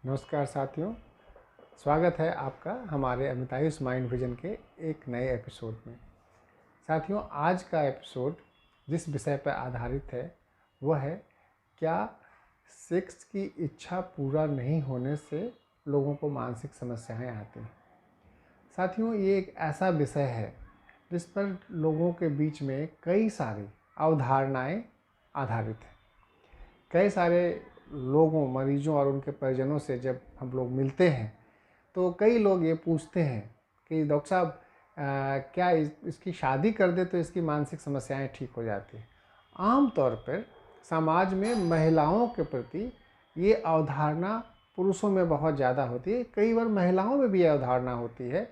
नमस्कार साथियों, स्वागत है आपका हमारे अमितायुष माइंड विजन के एक नए एपिसोड में। साथियों, आज का एपिसोड जिस विषय पर आधारित है वह है क्या सेक्स की इच्छा पूरा नहीं होने से लोगों को मानसिक समस्याएं आती हैं। साथियों, ये एक ऐसा विषय है जिस पर लोगों के बीच में कई सारी अवधारणाएं आधारित हैं। कई सारे लोगों, मरीजों और उनके परिजनों से जब हम लोग मिलते हैं तो कई लोग ये पूछते हैं कि डॉक्टर साहब क्या इसकी शादी कर दे तो इसकी मानसिक समस्याएं ठीक हो जाती हैं। आम तौर पर समाज में महिलाओं के प्रति ये अवधारणा पुरुषों में बहुत ज़्यादा होती है। कई बार महिलाओं में भी ये अवधारणा होती है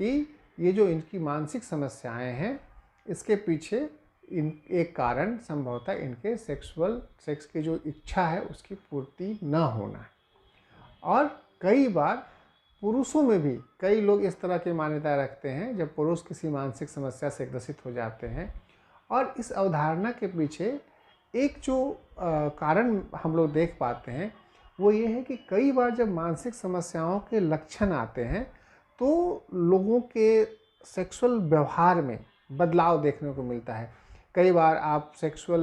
कि ये जो इनकी मानसिक समस्याएं हैं इसके पीछे एक कारण संभवतः इनके सेक्स की जो इच्छा है उसकी पूर्ति न होना है। और कई बार पुरुषों में भी कई लोग इस तरह की मान्यता रखते हैं जब पुरुष किसी मानसिक समस्या से ग्रसित हो जाते हैं। और इस अवधारणा के पीछे एक जो कारण हम लोग देख पाते हैं वो ये है कि कई बार जब मानसिक समस्याओं के लक्षण आते हैं तो लोगों के सेक्सुअल व्यवहार में बदलाव देखने को मिलता है। कई बार आप सेक्सुअल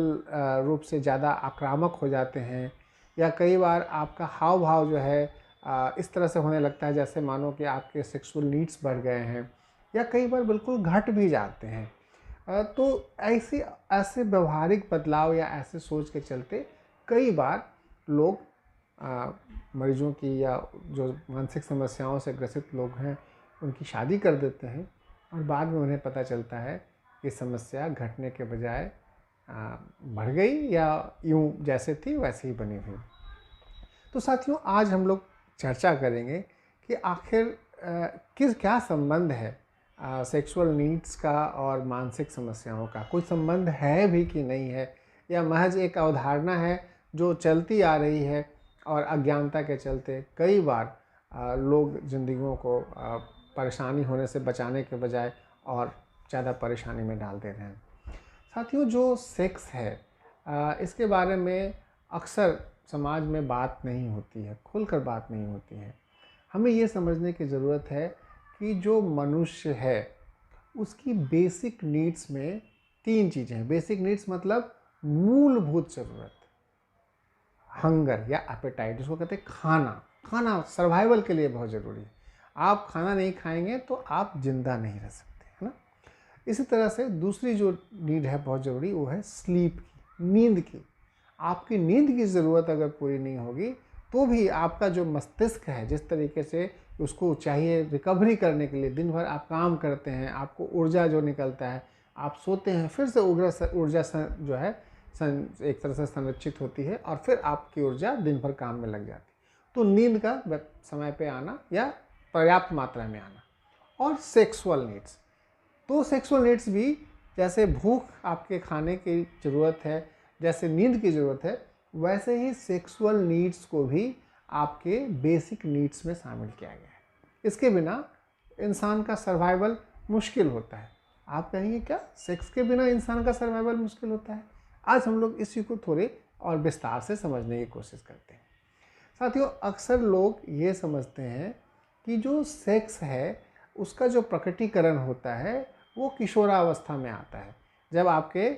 रूप से ज़्यादा आक्रामक हो जाते हैं, या कई बार आपका हाव भाव जो है इस तरह से होने लगता है जैसे मानो कि आपके सेक्सुअल नीड्स बढ़ गए हैं, या कई बार बिल्कुल घट भी जाते हैं। तो ऐसे व्यवहारिक बदलाव या ऐसे सोच के चलते कई बार लोग मरीजों की या जो मानसिक समस्याओं से ग्रसित लोग हैं उनकी शादी कर देते हैं, और बाद में उन्हें पता चलता है कि समस्या घटने के बजाय बढ़ गई या यूं जैसे थी वैसे ही बनी हुई। तो साथियों, आज हम लोग चर्चा करेंगे कि आखिर क्या संबंध है सेक्सुअल नीड्स का और मानसिक समस्याओं का। कोई संबंध है भी कि नहीं है, या महज एक अवधारणा है जो चलती आ रही है और अज्ञानता के चलते कई बार लोग जिंदगियों को परेशानी होने से बचाने के बजाय और ज़्यादा परेशानी में डाल दे रहे हैं। साथियों, जो सेक्स है इसके बारे में अक्सर समाज में बात नहीं होती है, खुलकर बात नहीं होती है। हमें ये समझने की ज़रूरत है कि जो मनुष्य है उसकी बेसिक नीड्स में तीन चीज़ें हैं। बेसिक नीड्स मतलब मूलभूत ज़रूरत, हंगर या एपेटाइट, जिसको कहते हैं खाना। खाना सर्वाइवल के लिए बहुत ज़रूरी है। आप खाना नहीं खाएंगे तो आप जिंदा नहीं रह सकते, है ना। इसी तरह से दूसरी जो नीड है बहुत ज़रूरी, वो है स्लीप की, नींद की। आपकी नींद की ज़रूरत अगर पूरी नहीं होगी तो भी आपका जो मस्तिष्क है, जिस तरीके से उसको चाहिए रिकवरी करने के लिए, दिन भर आप काम करते हैं, आपको ऊर्जा जो निकलता है, आप सोते हैं, फिर से ऊर्जा जो है एक तरह से संरक्षित होती है और फिर आपकी ऊर्जा दिन भर काम में लग जाती है। तो नींद का समय पे आना या पर्याप्त मात्रा में आना। और सेक्सुअल नीड्स, तो सेक्सुअल नीड्स भी जैसे भूख आपके खाने की ज़रूरत है, जैसे नींद की ज़रूरत है, वैसे ही सेक्सुअल नीड्स को भी आपके बेसिक नीड्स में शामिल किया गया है। इसके बिना इंसान का सर्वाइवल मुश्किल होता है। आप कहेंगे क्या सेक्स के बिना इंसान का सर्वाइवल मुश्किल होता है? आज हम लोग इसी को थोड़े और विस्तार से समझने की कोशिश करते हैं। साथियों, अक्सर लोग ये समझते हैं कि जो सेक्स है उसका जो प्रकटीकरण होता है वो किशोरावस्था में आता है, जब आपके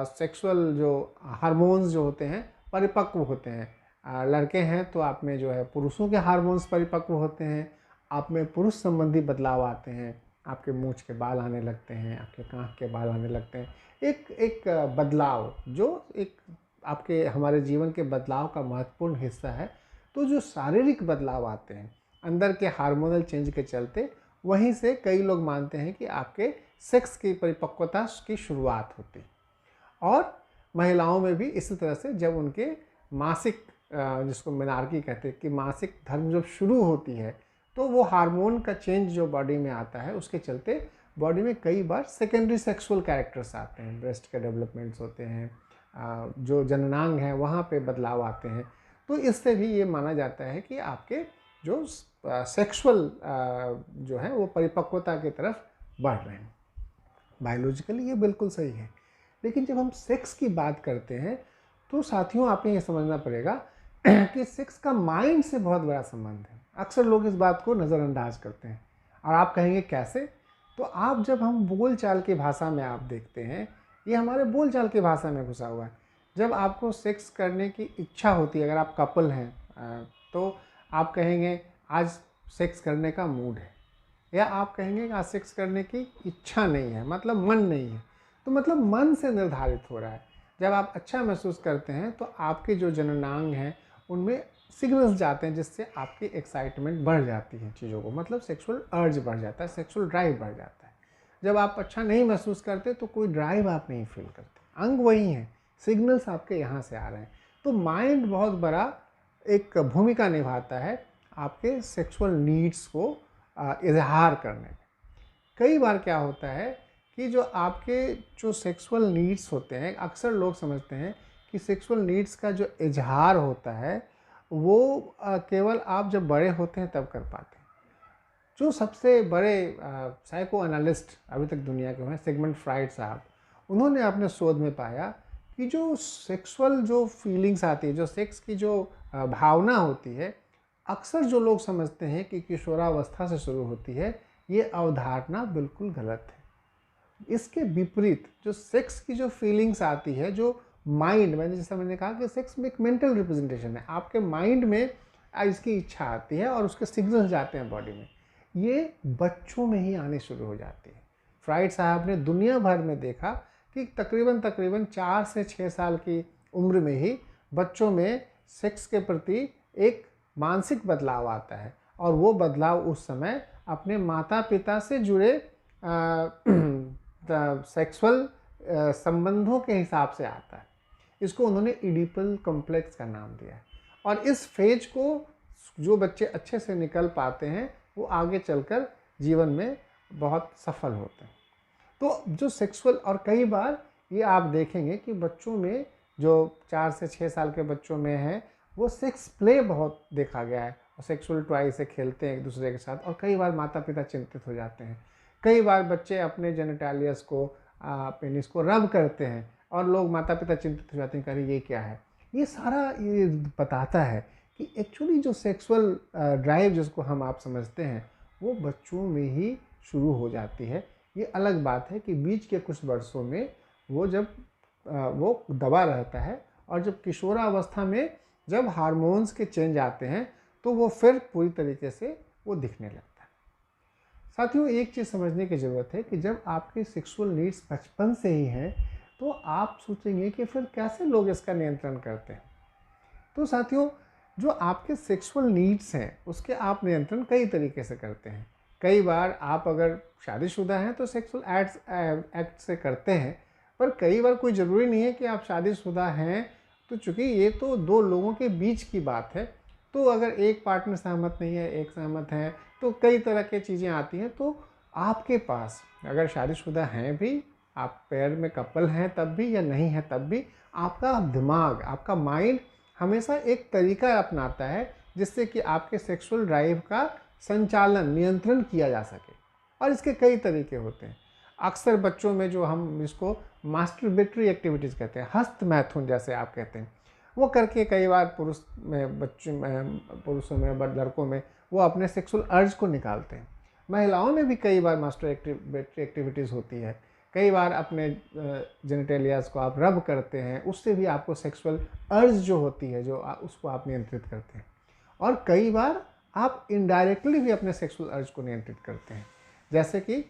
सेक्सुअल जो हार्मोन्स जो होते हैं परिपक्व होते हैं। लड़के हैं तो आप में जो है पुरुषों के हार्मोन्स परिपक्व होते हैं, आप में पुरुष संबंधी बदलाव आते हैं, आपके मूंछ के बाल आने लगते हैं, आपके कांख के बाल आने लगते हैं। एक बदलाव जो एक आपके हमारे जीवन के बदलाव का महत्वपूर्ण हिस्सा है। तो जो शारीरिक बदलाव आते हैं अंदर के हार्मोनल चेंज के चलते, वहीं से कई लोग मानते हैं कि आपके सेक्स की परिपक्वता की शुरुआत होती है। और महिलाओं में भी इसी तरह से जब उनके मासिक, जिसको मेनार्की कहते हैं, कि मासिक धर्म जब शुरू होती है तो वो हार्मोन का चेंज जो बॉडी में आता है उसके चलते बॉडी में कई बार सेकेंडरी सेक्सुअल कैरेक्टर्स आते हैं। ब्रेस्ट के डेवलपमेंट्स होते हैं, जो जननांग है वहाँ पे बदलाव आते हैं। तो इससे भी ये माना जाता है कि आपके जो सेक्सुअल जो है वो परिपक्वता की तरफ बढ़ रहे हैं। बायोलॉजिकली ये बिल्कुल सही है। लेकिन जब हम सेक्स की बात करते हैं तो साथियों, आपने ये समझना पड़ेगा कि सेक्स का माइंड से बहुत बड़ा संबंध है। अक्सर लोग इस बात को नज़रअंदाज करते हैं। और आप कहेंगे कैसे? तो आप जब हम बोलचाल की भाषा में आप देखते हैं, ये हमारे बोलचाल की भाषा में घुसा हुआ है। जब आपको सेक्स करने की इच्छा होती है, अगर आप कपल हैं तो आप कहेंगे आज सेक्स करने का मूड है, या आप कहेंगे कि आज सेक्स करने की इच्छा नहीं है, मतलब मन नहीं है। तो मतलब मन से निर्धारित हो रहा है। जब आप अच्छा महसूस करते हैं तो आपके जो जननांग हैं उनमें सिग्नल्स जाते हैं, जिससे आपकी एक्साइटमेंट बढ़ जाती है चीज़ों को, मतलब सेक्सुअल अर्ज बढ़ जाता है, सेक्सुअल ड्राइव बढ़ जाता है। जब आप अच्छा नहीं महसूस करते तो कोई ड्राइव आप नहीं फील करते। अंग वही हैं, सिग्नल्स आपके यहाँ से आ रहे हैं। तो माइंड बहुत बड़ा एक भूमिका निभाता है आपके सेक्सुअल नीड्स को इजहार करने में। कई बार क्या होता है कि जो आपके जो सेक्सुअल नीड्स होते हैं, अक्सर लोग समझते हैं कि सेक्सुअल नीड्स का जो इजहार होता है वो केवल आप जब बड़े होते हैं तब कर पाते हैं। जो सबसे बड़े साइको एनालिस्ट अभी तक दुनिया के हैं, सिगमंड फ्राइड साहब, उन्होंने अपने शोध में पाया कि जो सेक्सुअल जो फीलिंग्स आती है, जो सेक्स की जो भावना होती है, अक्सर जो लोग समझते हैं कि किशोरावस्था से शुरू होती है, ये अवधारणा बिल्कुल गलत है। इसके विपरीत जो सेक्स की जो फीलिंग्स आती है, जो माइंड, मैंने कहा कि सेक्स में एक मेंटल रिप्रेजेंटेशन है, आपके माइंड में इसकी इच्छा आती है और उसके सिग्नल्स जाते हैं बॉडी में, ये बच्चों में ही आने शुरू हो जाती है। फ्राइड साहब ने दुनिया भर में देखा कि तकरीबन 4 से 6 साल की उम्र में ही बच्चों में सेक्स के प्रति एक मानसिक बदलाव आता है, और वो बदलाव उस समय अपने माता पिता से जुड़े सेक्सुअल संबंधों के हिसाब से आता है। इसको उन्होंने इडिपल कॉम्प्लेक्स का नाम दिया है। और इस फेज को जो बच्चे अच्छे से निकल पाते हैं वो आगे चलकर जीवन में बहुत सफल होते हैं। तो जो सेक्सुअल, और कई बार ये आप देखेंगे कि बच्चों में जो 4 से 6 साल के बच्चों में है, वो सेक्स प्ले बहुत देखा गया है, और सेक्सुअल टॉय से खेलते हैं एक दूसरे के साथ, और कई बार माता पिता चिंतित हो जाते हैं। कई बार बच्चे अपने जेनिटालियस को, पेनिस को रब करते हैं, और लोग माता पिता चिंतित हो जाते हैं, कह ये क्या है। ये सारा ये बताता है कि एक्चुअली जो सेक्सुअल ड्राइव जिसको हम आप समझते हैं वो बच्चों में ही शुरू हो जाती है। ये अलग बात है कि बीच के कुछ वर्षों में वो जब वो दबा रहता है, और जब किशोरावस्था में जब हार्मोन्स के चेंज आते हैं तो वो फिर पूरी तरीके से वो दिखने लगता है। साथियों, एक चीज़ समझने की ज़रूरत है कि जब आपके सेक्सुअल नीड्स बचपन से ही हैं तो आप सोचेंगे कि फिर कैसे लोग इसका नियंत्रण करते हैं। तो साथियों, जो आपके सेक्सुअल नीड्स हैं उसके आप नियंत्रण कई तरीके से करते हैं। कई बार आप अगर शादीशुदा हैं तो सेक्सुअल एक्ट से करते हैं, पर कई बार कोई ज़रूरी नहीं है कि आप शादीशुदा हैं। तो चूँकि ये तो दो लोगों के बीच की बात है, तो अगर एक पार्टनर सहमत नहीं है, एक सहमत है, तो कई तरह की चीज़ें आती हैं। तो आपके पास अगर शादीशुदा हैं भी, आप पेयर में कपल हैं तब भी, या नहीं है तब भी, आपका दिमाग, आपका माइंड हमेशा एक तरीका अपनाता है जिससे कि आपके सेक्सुअल ड्राइव का संचालन, नियंत्रण किया जा सके। और इसके कई तरीके होते हैं। अक्सर बच्चों में जो हम इसको मास्टरबेटरी एक्टिविटीज़ कहते हैं, हस्त मैथुन जैसे आप कहते हैं, वो करके कई बार पुरुषों में, लड़कों में वो अपने सेक्सुअल अर्ज को निकालते हैं। महिलाओं में भी कई बार मास्टरबेटरी एक्टिविटीज़ होती है। कई बार अपने जेनिटेलियाज को आप रब करते हैं, उससे भी आपको सेक्सुअल अर्ज जो होती है, जो उसको आप नियंत्रित करते हैं। और कई बार आप इनडायरेक्टली भी अपने सेक्सुअल अर्ज को नियंत्रित करते हैं। जैसे कि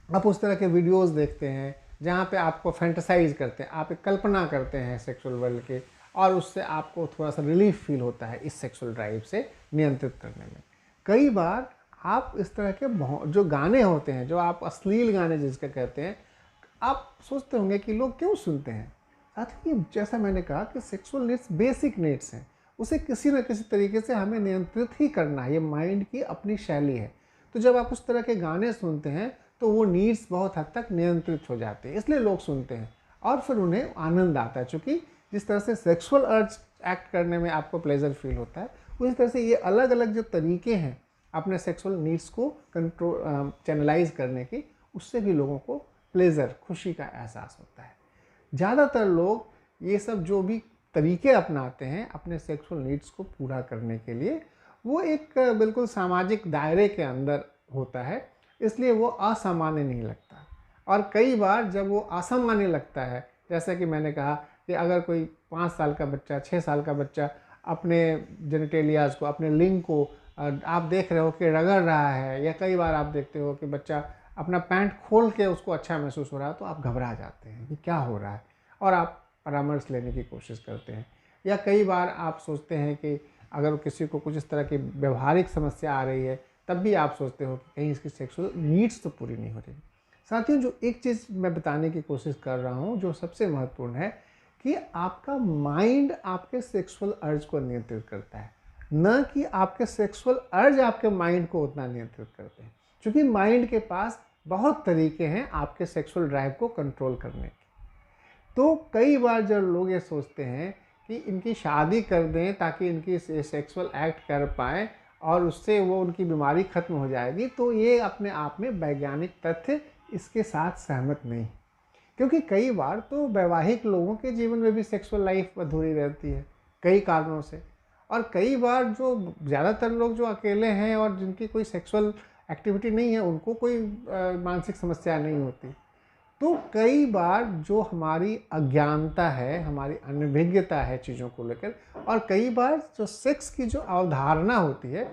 आप उस तरह के वीडियोस देखते हैं जहाँ पे आपको फैंटेसाइज करते हैं, आप एक कल्पना करते हैं सेक्सुअल वर्ल्ड के, और उससे आपको थोड़ा सा रिलीफ फील होता है इस सेक्सुअल ड्राइव से नियंत्रित करने में। कई बार आप इस तरह के जो गाने होते हैं, जो आप अश्लील गाने जिसके कहते हैं, आप सोचते होंगे कि लोग क्यों सुनते हैं। साथ ही जैसा मैंने कहा कि सेक्सुअल नीड्स बेसिक नीड्स हैं, उसे किसी न किसी तरीके से हमें नियंत्रित ही करना है। ये माइंड की अपनी शैली है। तो जब आप उस तरह के गाने सुनते हैं तो वो नीड्स बहुत हद तक नियंत्रित हो जाते हैं, इसलिए लोग सुनते हैं, और फिर उन्हें आनंद आता है। चूँकि जिस तरह से सेक्सुअल अर्ज एक्ट करने में आपको प्लेजर फील होता है, उसी तरह से ये अलग अलग जो तरीके हैं अपने सेक्सुअल नीड्स को कंट्रोल, चैनलाइज करने की, उससे भी लोगों को प्लेजर, खुशी का एहसास होता है। ज़्यादातर लोग ये सब जो भी तरीके अपनाते हैं अपने सेक्सुअल नीड्स को पूरा करने के लिए, वो एक बिल्कुल सामाजिक दायरे के अंदर होता है, इसलिए वो असामान्य नहीं लगता। और कई बार जब वो असामान्य लगता है, जैसा कि मैंने कहा कि अगर कोई 5 साल का बच्चा, 6 साल का बच्चा अपने जेनिटेलियाज को, अपने लिंग को आप देख रहे हो कि रगड़ रहा है, या कई बार आप देखते हो कि बच्चा अपना पैंट खोल के उसको अच्छा महसूस हो रहा है, तो आप घबरा जाते हैं कि क्या हो रहा है और आप परामर्श लेने की कोशिश करते हैं। या कई बार आप सोचते हैं कि अगर किसी को कुछ इस तरह की व्यवहारिक समस्या आ रही है, तब भी आप सोचते हो कि कहीं इसकी सेक्सुअल नीड्स तो पूरी नहीं हो रही। साथियों, जो एक चीज़ मैं बताने की कोशिश कर रहा हूँ जो सबसे महत्वपूर्ण है, कि आपका माइंड आपके सेक्सुअल अर्ज को नियंत्रित करता है, न कि आपके सेक्सुअल अर्ज आपके माइंड को उतना नियंत्रित करते हैं। क्योंकि माइंड के पास बहुत तरीके हैं आपके सेक्सुअल ड्राइव को कंट्रोल करने के। तो कई बार जब लोग ये सोचते हैं कि इनकी शादी कर दें ताकि इनकी सेक्सुअल एक्ट कर पाएँ और उससे वो उनकी बीमारी खत्म हो जाएगी, तो ये अपने आप में वैज्ञानिक तथ्य इसके साथ सहमत नहीं। क्योंकि कई बार तो वैवाहिक लोगों के जीवन में भी सेक्सुअल लाइफ अधूरी रहती है कई कारणों से। और कई बार जो ज़्यादातर लोग जो अकेले हैं और जिनकी कोई सेक्सुअल एक्टिविटी नहीं है, उनको कोई मानसिक समस्या नहीं होती। तो कई बार जो हमारी अज्ञानता है, हमारी अनभिज्ञता है चीज़ों को लेकर, और कई बार जो सेक्स की जो अवधारणा होती है,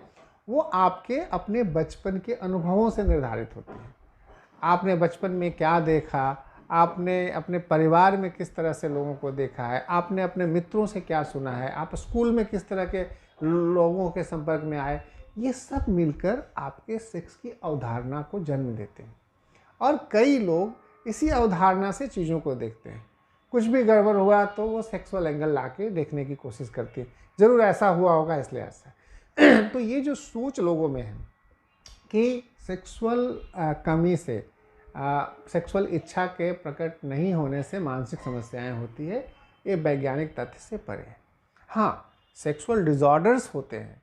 वो आपके अपने बचपन के अनुभवों से निर्धारित होती है। आपने बचपन में क्या देखा, आपने अपने परिवार में किस तरह से लोगों को देखा है, आपने अपने मित्रों से क्या सुना है, आप स्कूल में किस तरह के लोगों के संपर्क में आए, ये सब मिलकर आपके सेक्स की अवधारणा को जन्म देते हैं। और कई लोग इसी अवधारणा से चीज़ों को देखते हैं। कुछ भी गड़बड़ हुआ तो वो सेक्सुअल एंगल ला के देखने की कोशिश करती है, ज़रूर ऐसा हुआ होगा इसलिए ऐसा। तो ये जो सोच लोगों में है कि सेक्सुअल कमी से, सेक्सुअल इच्छा के प्रकट नहीं होने से मानसिक समस्याएं होती है, ये वैज्ञानिक तथ्य से परे है। हाँ, सेक्सुअल डिसऑर्डर्स होते हैं,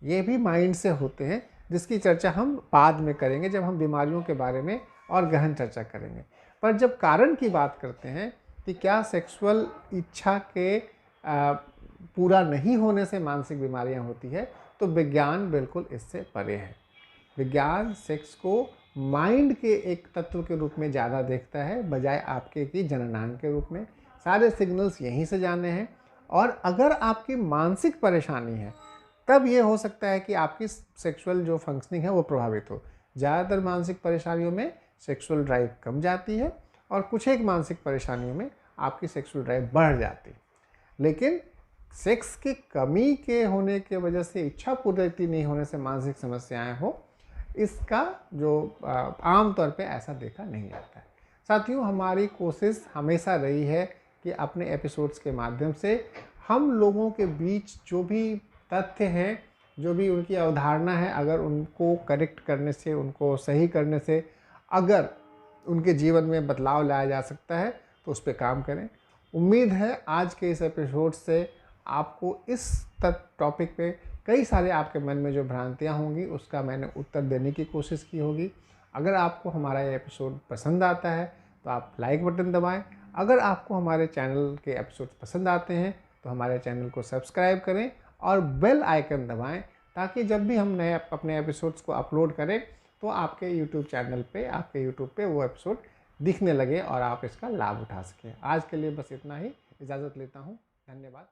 ये भी माइंड से होते हैं, जिसकी चर्चा हम बाद में करेंगे जब हम बीमारियों के बारे में और गहन चर्चा करेंगे। पर जब कारण की बात करते हैं कि क्या सेक्सुअल इच्छा के पूरा नहीं होने से मानसिक बीमारियां होती है, तो विज्ञान बिल्कुल इससे परे है। विज्ञान सेक्स को माइंड के एक तत्व के रूप में ज़्यादा देखता है, बजाय आपके की जननांग के रूप में। सारे सिग्नल्स यहीं से जाने हैं। और अगर आपकी मानसिक परेशानी है, तब ये हो सकता है कि आपकी सेक्सुअल जो फंक्शनिंग है वो प्रभावित हो। ज़्यादातर मानसिक परेशानियों में सेक्सुअल ड्राइव कम जाती है, और कुछ एक मानसिक परेशानियों में आपकी सेक्सुअल ड्राइव बढ़ जाती है। लेकिन सेक्स की कमी के होने की वजह से, इच्छा पूर्ति नहीं होने से मानसिक समस्याएं हो, इसका जो आम तौर पे ऐसा देखा नहीं जाता है। साथियों, हमारी कोशिश हमेशा रही है कि अपने एपिसोड्स के माध्यम से हम लोगों के बीच जो भी तथ्य हैं, जो भी उनकी अवधारणा है, अगर उनको करेक्ट करने से, उनको सही करने से अगर उनके जीवन में बदलाव लाया जा सकता है, तो उस पर काम करें। उम्मीद है आज के इस एपिसोड से आपको इस टॉपिक पे कई सारे आपके मन में जो भ्रांतियाँ होंगी, उसका मैंने उत्तर देने की कोशिश की होगी। अगर आपको हमारा ये एपिसोड पसंद आता है तो आप लाइक बटन दबाएं। अगर आपको हमारे चैनल के एपिसोड पसंद आते हैं तो हमारे चैनल को सब्सक्राइब करें और बेल आइकन दबाएं, ताकि जब भी हम नए अपने एपिसोड्स को अपलोड करें तो आपके यूट्यूब चैनल पे, आपके यूट्यूब पे वो एपिसोड दिखने लगे और आप इसका लाभ उठा सकें। आज के लिए बस इतना ही, इजाज़त लेता हूँ। धन्यवाद।